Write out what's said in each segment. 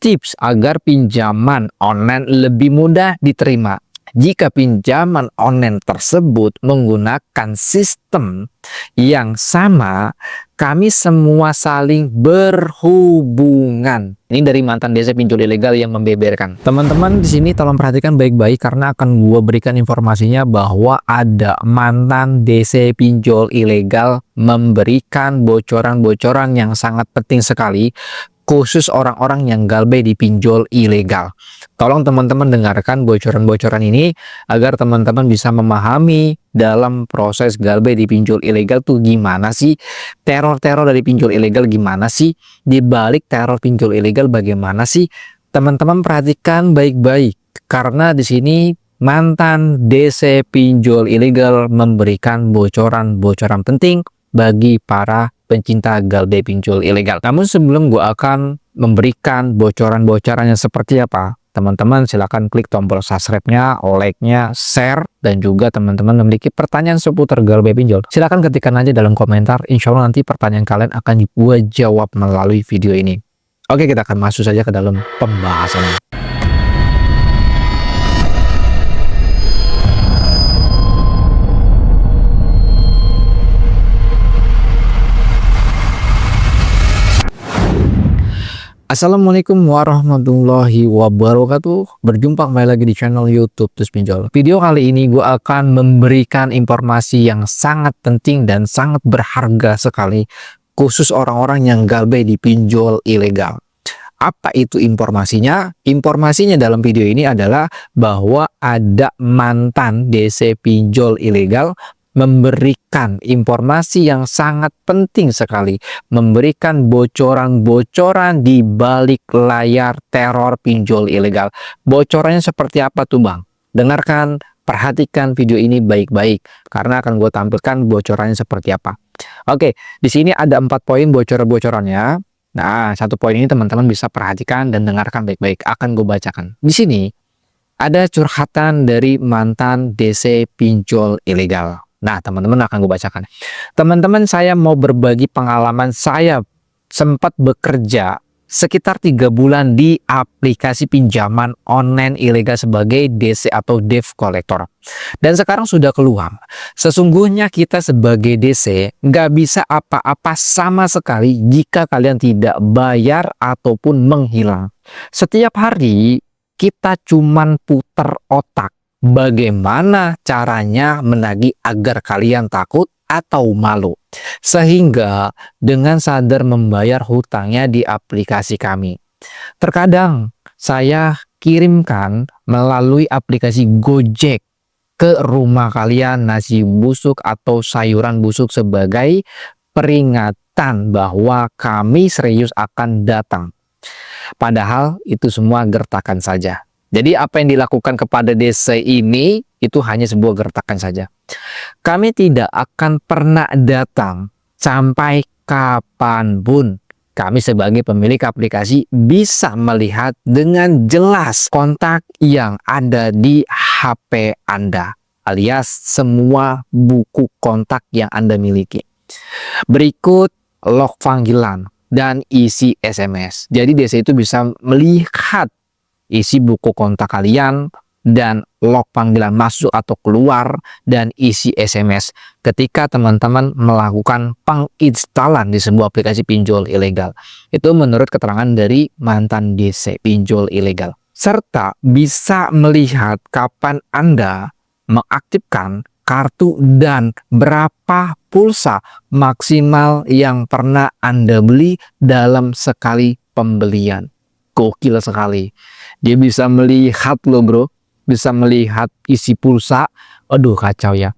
Tips agar pinjaman online lebih mudah diterima. Jika pinjaman online tersebut menggunakan sistem yang sama, kami semua saling berhubungan. Ini dari mantan DC pinjol ilegal yang membeberkan. Teman-teman di sini tolong perhatikan baik-baik karena akan gua berikan informasinya bahwa ada mantan DC pinjol ilegal memberikan bocoran-bocoran yang sangat penting sekali, khusus orang-orang yang galbay di pinjol ilegal. Tolong teman-teman dengarkan bocoran-bocoran ini agar teman-teman bisa memahami dalam proses galbay di pinjol ilegal tuh gimana sih, teror-teror dari pinjol ilegal gimana sih, di balik teror pinjol ilegal bagaimana sih. Teman-teman perhatikan baik-baik karena di sini mantan DC pinjol ilegal memberikan bocoran-bocoran penting bagi para pencinta galbay pinjol ilegal. Namun sebelum gue akan memberikan bocoran-bocorannya seperti apa, teman-teman silahkan klik tombol subscribe-nya, like-nya, share, dan juga teman-teman memiliki pertanyaan seputar galbay pinjol, silahkan ketikkan aja dalam komentar. Insya Allah nanti pertanyaan kalian akan gue jawab melalui video ini. Oke, kita akan masuk saja ke dalam pembahasannya. Assalamualaikum warahmatullahi wabarakatuh. Berjumpa kembali lagi di channel YouTube Tus Pinjol. Video kali ini gue akan memberikan informasi yang sangat penting dan sangat berharga sekali, khusus orang-orang yang galbay di pinjol ilegal. Apa itu informasinya? Informasinya dalam video ini adalah bahwa ada mantan DC pinjol ilegal memberikan informasi yang sangat penting sekali, memberikan bocoran-bocoran di balik layar teror pinjol ilegal. Bocorannya seperti apa tuh Bang? Dengarkan, perhatikan video ini baik-baik karena akan gue tampilkan bocorannya seperti apa. Oke, di sini ada 4 poin bocor-bocorannya. Nah, 1 poin ini teman-teman bisa perhatikan dan dengarkan baik-baik. Akan gue bacakan. Di sini ada curhatan dari mantan DC pinjol ilegal. Nah, teman-teman akan gue bacakan. Teman-teman, saya mau berbagi pengalaman saya sempat bekerja sekitar 3 bulan di aplikasi pinjaman online ilegal sebagai DC atau debt collector. Dan sekarang sudah keluar. Sesungguhnya kita sebagai DC nggak bisa apa-apa sama sekali jika kalian tidak bayar ataupun menghilang. Setiap hari kita cuman putar otak. Bagaimana caranya menagih agar kalian takut atau malu, sehingga dengan sadar membayar hutangnya di aplikasi kami. Terkadang saya kirimkan melalui aplikasi Gojek ke rumah kalian nasi busuk atau sayuran busuk sebagai peringatan bahwa kami serius akan datang. Padahal itu semua gertakan saja. Jadi apa yang dilakukan kepada DC ini itu hanya sebuah gertakan saja. Kami tidak akan pernah datang sampai kapanpun. Kami sebagai pemilik aplikasi bisa melihat dengan jelas kontak yang ada di HP Anda, alias semua buku kontak yang Anda miliki. Berikut log panggilan dan isi SMS. Jadi DC itu bisa melihat isi buku kontak kalian dan log panggilan masuk atau keluar dan isi SMS ketika teman-teman melakukan penginstalan di sebuah aplikasi pinjol ilegal. Itu menurut keterangan dari mantan DC pinjol ilegal. Serta bisa melihat kapan Anda mengaktifkan kartu dan berapa pulsa maksimal yang pernah Anda beli dalam sekali pembelian. Gokil sekali. Dia bisa melihat loh bro, bisa melihat isi pulsa. Aduh kacau ya.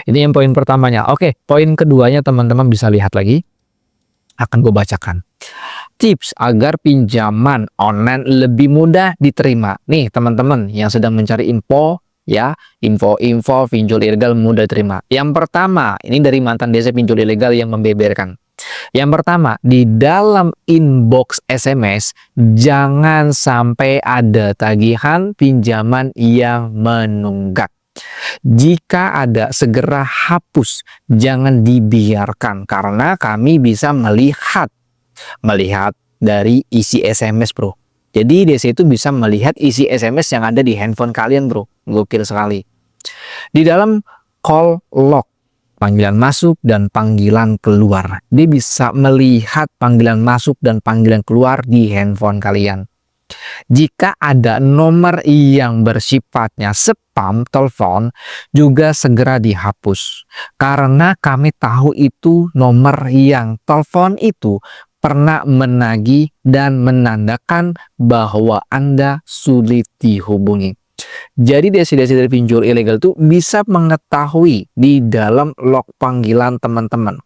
Ini yang poin pertamanya. Oke, poin keduanya teman-teman bisa lihat lagi. Akan gue bacakan. Tips agar pinjaman online lebih mudah diterima. Nih teman-teman yang sedang mencari info ya, info-info pinjol ilegal mudah diterima. Yang pertama, ini dari mantan DC pinjol ilegal yang membeberkan. Yang pertama, di dalam inbox SMS jangan sampai ada tagihan pinjaman yang menunggak. Jika ada, segera hapus, jangan dibiarkan karena kami bisa melihat dari isi SMS bro. Jadi DC itu bisa melihat isi SMS yang ada di handphone kalian, bro. Gokil sekali. Di dalam call log, panggilan masuk dan panggilan keluar, dia bisa melihat panggilan masuk dan panggilan keluar di handphone kalian. Jika ada nomor yang bersifatnya spam telepon, juga segera dihapus. Karena kami tahu itu nomor yang telepon itu pernah menagih dan menandakan bahwa Anda sulit dihubungi. Jadi destinasi dari pinjol ilegal itu bisa mengetahui di dalam log panggilan teman-teman.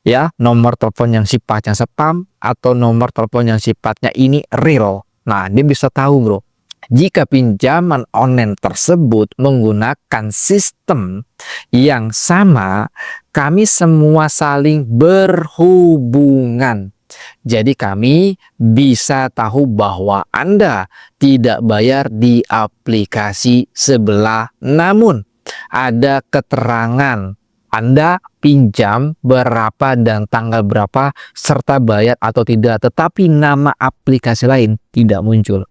Ya, nomor telepon yang sifatnya spam atau nomor telepon yang sifatnya ini real. Nah, dia bisa tahu, bro. Jika pinjaman online tersebut menggunakan sistem yang sama, kami semua saling berhubungan. Jadi kami bisa tahu bahwa Anda tidak bayar di aplikasi sebelah, namun ada keterangan Anda pinjam berapa dan tanggal berapa serta bayar atau tidak, tetapi nama aplikasi lain tidak muncul.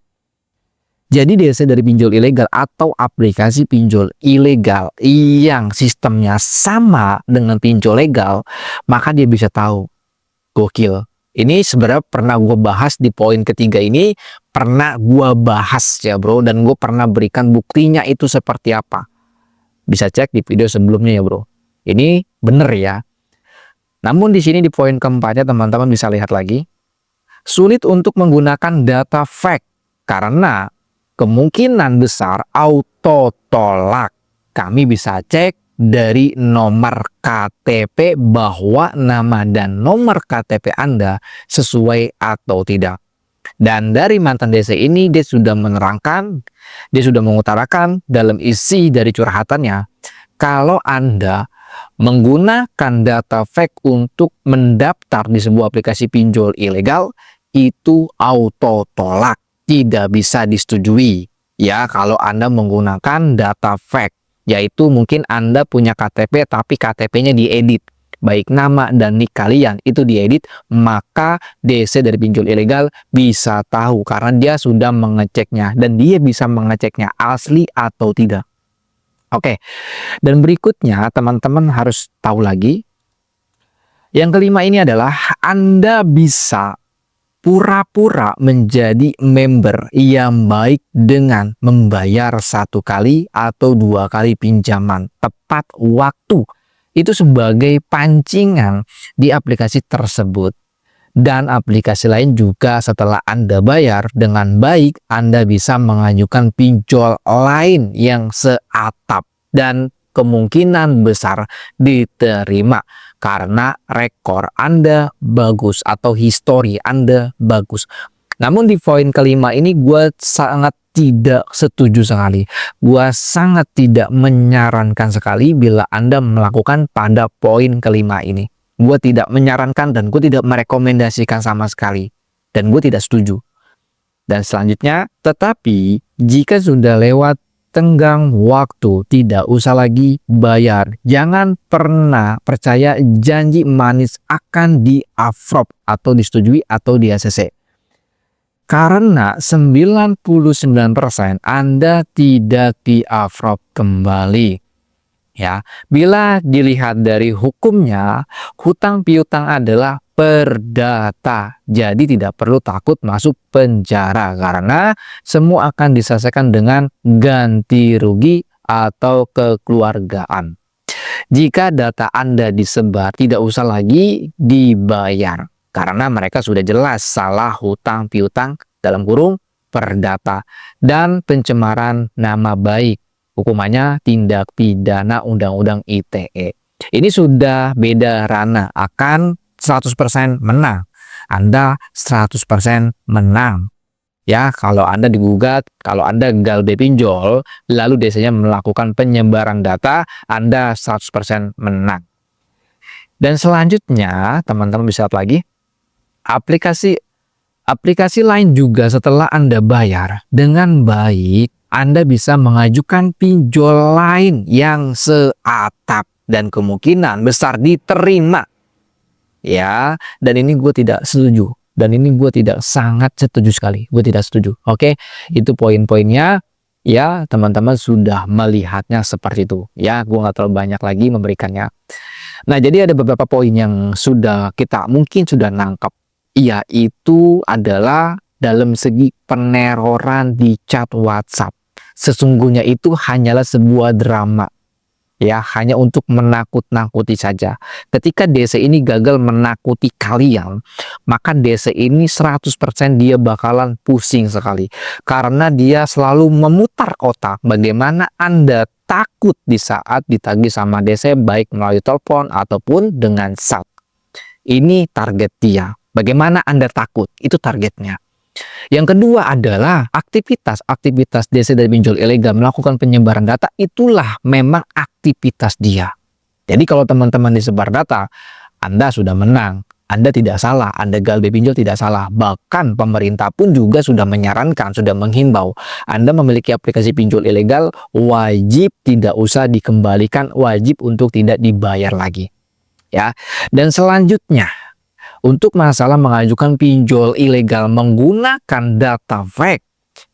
Jadi DC dari pinjol ilegal atau aplikasi pinjol ilegal yang sistemnya sama dengan pinjol legal, maka dia bisa tahu. Gokil. Ini sebenarnya pernah gue bahas di poin ketiga ini, pernah gue bahas ya bro, dan gue pernah berikan buktinya itu seperti apa. Bisa cek di video sebelumnya ya bro. Ini bener ya. Namun di sini di poin keempatnya teman-teman bisa lihat lagi, sulit untuk menggunakan data fake karena kemungkinan besar auto tolak. Kami bisa cek dari nomor KTP bahwa nama dan nomor KTP Anda sesuai atau tidak. Dan dari mantan DC ini dia sudah menerangkan, dia sudah mengutarakan dalam isi dari curhatannya, kalau Anda menggunakan data fake untuk mendaftar di sebuah aplikasi pinjol ilegal, itu auto tolak. Tidak bisa disetujui ya kalau Anda menggunakan data fake, yaitu mungkin Anda punya KTP tapi KTP-nya diedit, baik nama dan nik kalian itu diedit, maka DC dari pinjol ilegal bisa tahu karena dia sudah mengeceknya dan dia bisa mengeceknya asli atau tidak. Oke, dan berikutnya teman-teman harus tahu lagi, yang kelima ini adalah Anda bisa pura-pura menjadi member yang baik dengan membayar 1 kali atau 2 kali pinjaman tepat waktu. Itu sebagai pancingan di aplikasi tersebut. Dan aplikasi lain juga setelah Anda bayar dengan baik, Anda bisa mengajukan pinjol lain yang seatap. Dan kemungkinan besar diterima karena rekor Anda bagus atau histori Anda bagus. Namun di poin kelima ini gue sangat tidak setuju sekali. Gue sangat tidak menyarankan sekali bila Anda melakukan pada poin kelima ini. Gue tidak menyarankan dan gue tidak merekomendasikan sama sekali. Dan gue tidak setuju. Dan selanjutnya, tetapi jika sudah lewat tenggang waktu, tidak usah lagi bayar. Jangan pernah percaya janji manis akan di-approve atau disetujui atau di ACC. Karena 99% Anda tidak di-approve kembali. Ya, bila dilihat dari hukumnya, hutang piutang adalah perdata. Jadi tidak perlu takut masuk penjara karena semua akan diselesaikan dengan ganti rugi atau kekeluargaan. Jika data Anda disebar, tidak usah lagi dibayar karena mereka sudah jelas salah hutang piutang dalam kurung perdata dan pencemaran nama baik. Hukumannya tindak pidana Undang-Undang ITE. Ini sudah beda ranah, akan 100% menang. Anda 100% menang. Ya, kalau Anda digugat, kalau Anda gagal pinjol, lalu desanya melakukan penyebaran data, Anda 100% menang. Dan selanjutnya, teman-teman bisa lihat lagi, aplikasi lain juga setelah Anda bayar dengan baik, Anda bisa mengajukan pinjol lain yang seatap dan kemungkinan besar diterima. Ya, dan ini gue tidak setuju. Dan ini gue tidak sangat setuju sekali. Gue tidak setuju. Oke, itu poin-poinnya. Ya, teman-teman sudah melihatnya seperti itu. Ya, gue nggak terlalu banyak lagi memberikannya. Nah, jadi ada beberapa poin yang sudah kita mungkin sudah nangkep. Yaitu adalah dalam segi peneroran di chat WhatsApp. Sesungguhnya itu hanyalah sebuah drama. Ya, hanya untuk menakut-nakuti saja. Ketika DC ini gagal menakuti kalian, maka DC ini 100% dia bakalan pusing sekali. Karena dia selalu memutar otak bagaimana Anda takut di saat ditagih sama DC, baik melalui telepon ataupun dengan chat. Ini target dia. Bagaimana Anda takut? Itu targetnya. Yang kedua adalah aktivitas DC dan pinjol ilegal melakukan penyebaran data, itulah memang aktivitas dia. Jadi kalau teman-teman disebar data, Anda sudah menang, Anda tidak salah, Anda gal pinjol tidak salah. Bahkan pemerintah pun juga sudah menyarankan, sudah menghimbau, Anda memiliki aplikasi pinjol ilegal, wajib tidak usah dikembalikan, wajib untuk tidak dibayar lagi. Ya. Dan selanjutnya, untuk masalah mengajukan pinjol ilegal menggunakan data fake,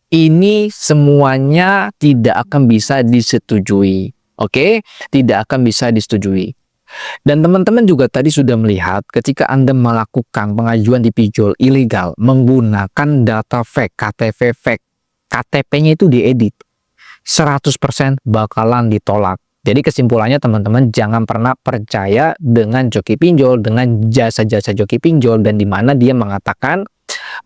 ini semuanya tidak akan bisa disetujui. Oke? Tidak akan bisa disetujui. Dan teman-teman juga tadi sudah melihat ketika Anda melakukan pengajuan di pinjol ilegal menggunakan data fake, KTP fake, KTP-nya itu diedit, 100% bakalan ditolak. Jadi kesimpulannya teman-teman jangan pernah percaya dengan joki pinjol, dengan jasa-jasa joki pinjol, dan di mana dia mengatakan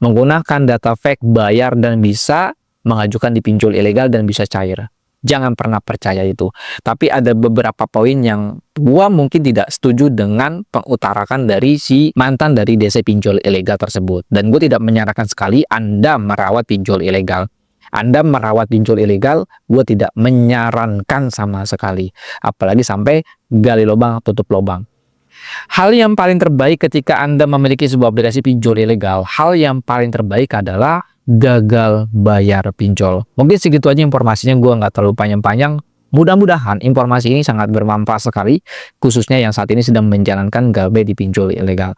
menggunakan data fake, bayar dan bisa mengajukan di pinjol ilegal dan bisa cair. Jangan pernah percaya itu. Tapi ada beberapa poin yang gua mungkin tidak setuju dengan pengutarakan dari si mantan dari DC pinjol ilegal tersebut. Dan gue tidak menyarankan sekali Anda merawat pinjol ilegal. Anda merawat pinjol ilegal, gue tidak menyarankan sama sekali. Apalagi sampai gali lubang, tutup lubang. Hal yang paling terbaik ketika Anda memiliki sebuah aplikasi pinjol ilegal, hal yang paling terbaik adalah gagal bayar pinjol. Mungkin segitu aja informasinya, gue nggak terlalu panjang-panjang. Mudah-mudahan informasi ini sangat bermanfaat sekali, khususnya yang saat ini sedang menjalankan galbay di pinjol ilegal.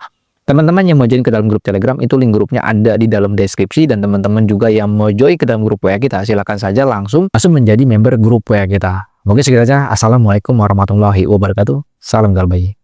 Teman-teman yang mau join ke dalam grup Telegram, itu link grupnya ada di dalam deskripsi. Dan teman-teman juga yang mau join ke dalam grup WA kita, silakan saja langsung menjadi member grup WA kita. Mungkin segitu aja. Assalamualaikum warahmatullahi wabarakatuh. Salam galbay.